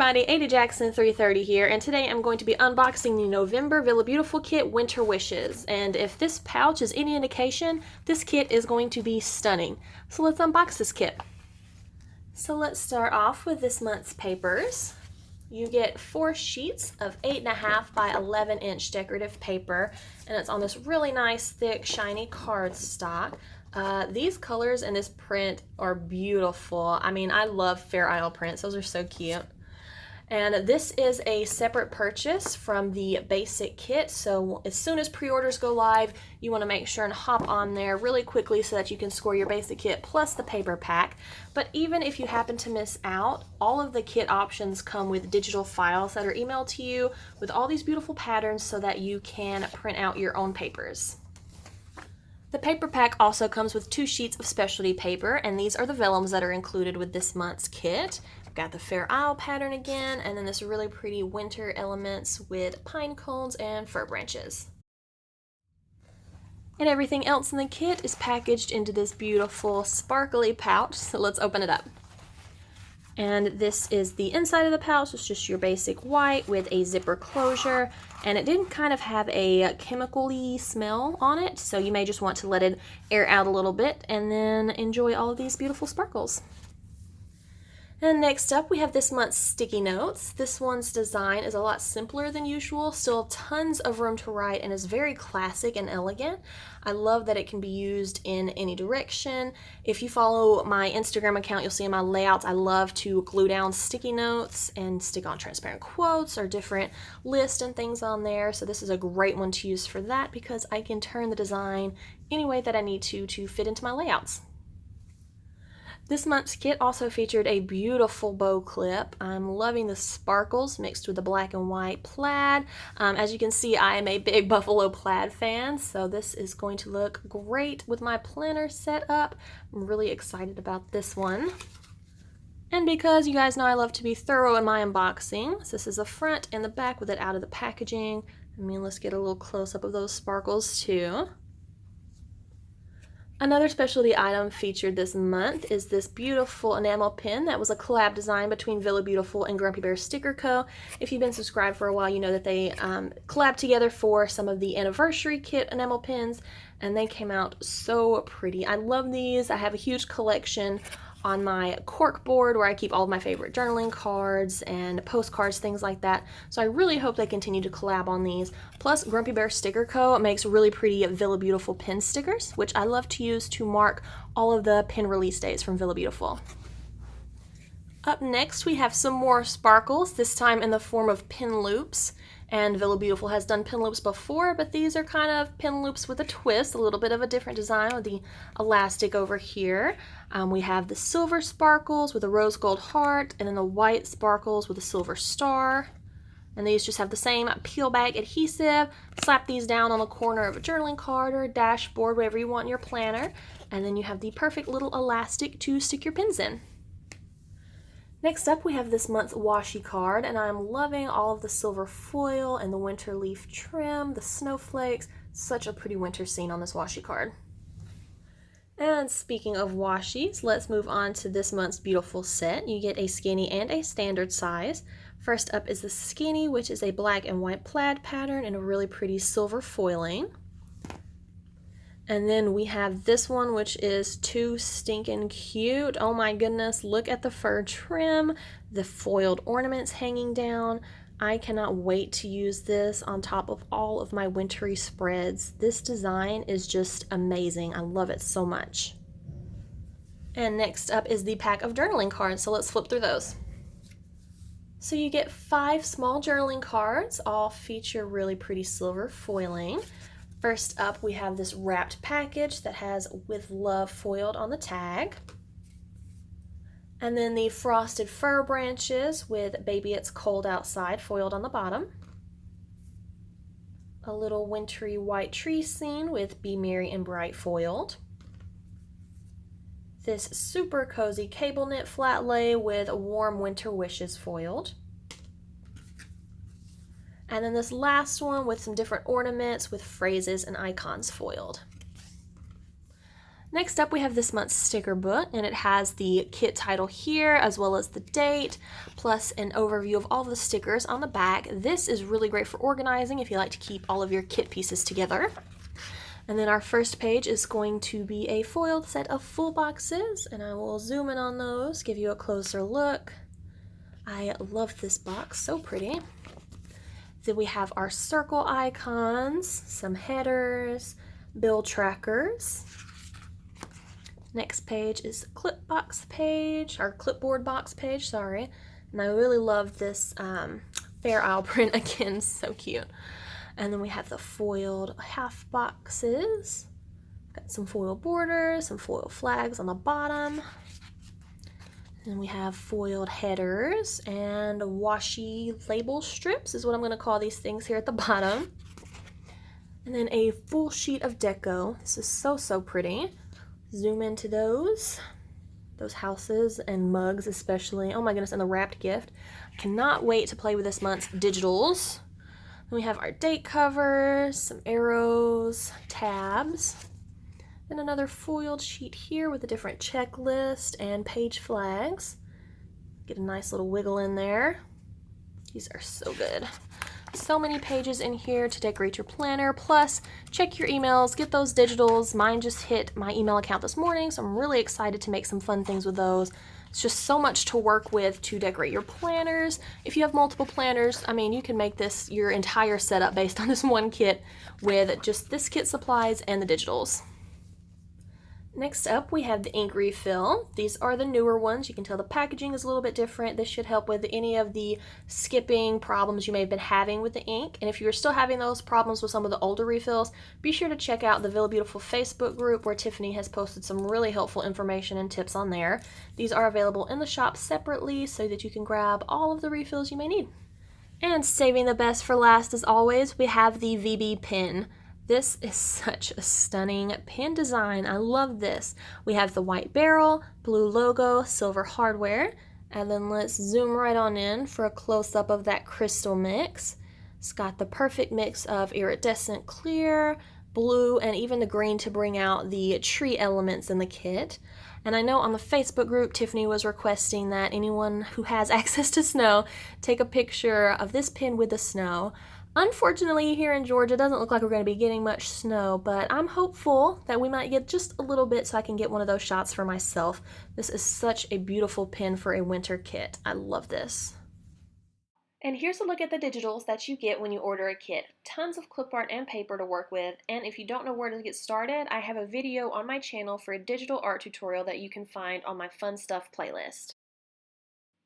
everybody, Ada Jackson 330 here, and today I'm going to be unboxing the November VillaBeautifful kit Winter Wishes. And if this pouch is any indication, this kit is going to be stunning. So let's unbox this kit. So let's start off with this month's papers. You get 4 sheets of 8.5 by 11 inch decorative paper, and it's on this really nice, thick, shiny cardstock. These colors and this print are beautiful. I mean, I love Fair Isle prints. Those are so cute. And this is a separate purchase from the basic kit, so as soon as pre-orders go live, you want to make sure and hop on there really quickly so that you can score your basic kit plus the paper pack. But even if you happen to miss out, all of the kit options come with digital files that are emailed to you with all these beautiful patterns so that you can print out your own papers. The paper pack also comes with 2 sheets of specialty paper, and these are the vellums that are included with this month's kit. We've got the Fair Isle pattern again, and then this really pretty winter elements with pine cones and fir branches. And everything else in the kit is packaged into this beautiful sparkly pouch, so let's open it up. And this is the inside of the pouch. It's just your basic white with a zipper closure, and it didn't kind of have a chemical-y smell on it, so you may just want to let it air out a little bit and then enjoy all of these beautiful sparkles. And next up, we have this month's sticky notes. This one's design is a lot simpler than usual, still tons of room to write, and is very classic and elegant. I love that it can be used in any direction. If you follow my Instagram account, you'll see in my layouts, I love to glue down sticky notes and stick on transparent quotes or different lists and things on there. So this is a great one to use for that because I can turn the design any way that I need to fit into my layouts. This month's kit also featured a beautiful bow clip. I'm loving the sparkles mixed with the black and white plaid. As you can see, I am a big buffalo plaid fan, so this is going to look great with my planner set up. I'm really excited about this one. And because you guys know I love to be thorough in my unboxings, this is the front and the back with it out of the packaging. I mean, let's get a little close-up of those sparkles too. Another specialty item featured this month is this beautiful enamel pin that was a collab design between VillaBeautifful and Grumpy Bear Sticker Co. If you've been subscribed for a while, you know that they collabed together for some of the anniversary kit enamel pins, and they came out so pretty. I love these. I have a huge collection on my cork board where I keep all of my favorite journaling cards and postcards, things like that. So I really hope they continue to collab on these. Plus, Grumpy Bear Sticker Co. makes really pretty VillaBeautifful pin stickers, which I love to use to mark all of the pin release dates from VillaBeautifful. Up next, we have some more sparkles, this time in the form of pin loops. And VillaBeautifful has done pin loops before, but these are kind of pin loops with a twist, a little bit of a different design with the elastic over here. We have the silver sparkles with a rose gold heart, and then the white sparkles with a silver star. And these just have the same peel back adhesive. Slap these down on the corner of a journaling card or a dashboard, wherever you want in your planner. And then you have the perfect little elastic to stick your pins in. Next up, we have this month's washi card, and I'm loving all of the silver foil and the winter leaf trim, the snowflakes. Such a pretty winter scene on this washi card. And speaking of washis, let's move on to this month's beautiful set. You get a skinny and a standard size. First up is the skinny, which is a black and white plaid pattern and a really pretty silver foiling. And then we have this one, which is too stinking cute. Oh my goodness, look at the fur trim, the foiled ornaments hanging down. I cannot wait to use this on top of all of my wintry spreads. This design is just amazing. I love it so much. And next up is the pack of journaling cards, so let's flip through those. So you get 5 small journaling cards, all feature really pretty silver foiling. First up, we have this wrapped package that has "With Love" foiled on the tag. And then the frosted fir branches with "Baby It's Cold Outside" foiled on the bottom. A little wintry white tree scene with "Be Merry and Bright" foiled. This super cozy cable knit flat lay with "Warm Winter Wishes" foiled. And then this last one with some different ornaments with phrases and icons foiled. Next up, we have this month's sticker book, and it has the kit title here as well as the date, plus an overview of all the stickers on the back. This is really great for organizing if you like to keep all of your kit pieces together. And then our first page is going to be a foiled set of full boxes, and I will zoom in on those, give you a closer look. I love this box, so pretty. Then we have our circle icons, some headers, bill trackers. Next page is the clipboard box page, sorry. And I really love this Fair Isle print again, so cute. And then we have the foiled half boxes. Got some foil borders, some foil flags on the bottom. And we have foiled headers and washi label strips is what I'm going to call these things here at the bottom. And then a full sheet of deco. This is so, so pretty. Zoom into those houses and mugs especially. Oh my goodness, and the wrapped gift. I cannot wait to play with this month's digitals. Then we have our date covers, some arrows, tabs. Then another foiled sheet here with a different checklist and page flags. Get a nice little wiggle in there. These are so good. So many pages in here to decorate your planner, plus check your emails, get those digitals. Mine just hit my email account this morning, so I'm really excited to make some fun things with those. It's just so much to work with to decorate your planners. If you have multiple planners, I mean, you can make this your entire setup based on this one kit with just this kit supplies and the digitals. Next up, we have the ink refill. These are the newer ones. You can tell the packaging is a little bit different. This should help with any of the skipping problems you may have been having with the ink. And if you're still having those problems with some of the older refills, be sure to check out the VillaBeautifful Facebook group where Tiffany has posted some really helpful information and tips on there. These are available in the shop separately so that you can grab all of the refills you may need. And saving the best for last as always, we have the VB pin. This is such a stunning pin design. I love this. We have the white barrel, blue logo, silver hardware, and then let's zoom right on in for a close-up of that crystal mix. It's got the perfect mix of iridescent clear, blue, and even the green to bring out the tree elements in the kit. And I know on the Facebook group, Tiffany was requesting that anyone who has access to snow take a picture of this pin with the snow. Unfortunately, here in Georgia, it doesn't look like we're going to be getting much snow, but I'm hopeful that we might get just a little bit so I can get one of those shots for myself. This is such a beautiful pin for a winter kit. I love this. And here's a look at the digitals that you get when you order a kit. Tons of clip art and paper to work with, and if you don't know where to get started, I have a video on my channel for a digital art tutorial that you can find on my Fun Stuff playlist.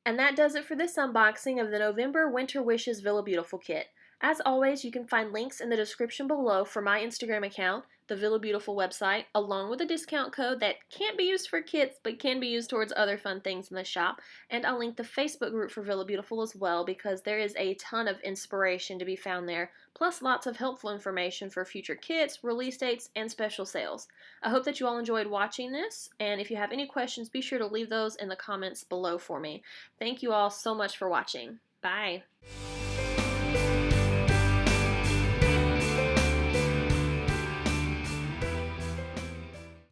And that does it for this unboxing of the November Winter Wishes VillaBeautifful kit. As always, you can find links in the description below for my Instagram account, the VillaBeautifful website, along with a discount code that can't be used for kits but can be used towards other fun things in the shop. And I'll link the Facebook group for VillaBeautifful as well because there is a ton of inspiration to be found there, plus lots of helpful information for future kits, release dates, and special sales. I hope that you all enjoyed watching this, and if you have any questions, be sure to leave those in the comments below for me. Thank you all so much for watching. Bye!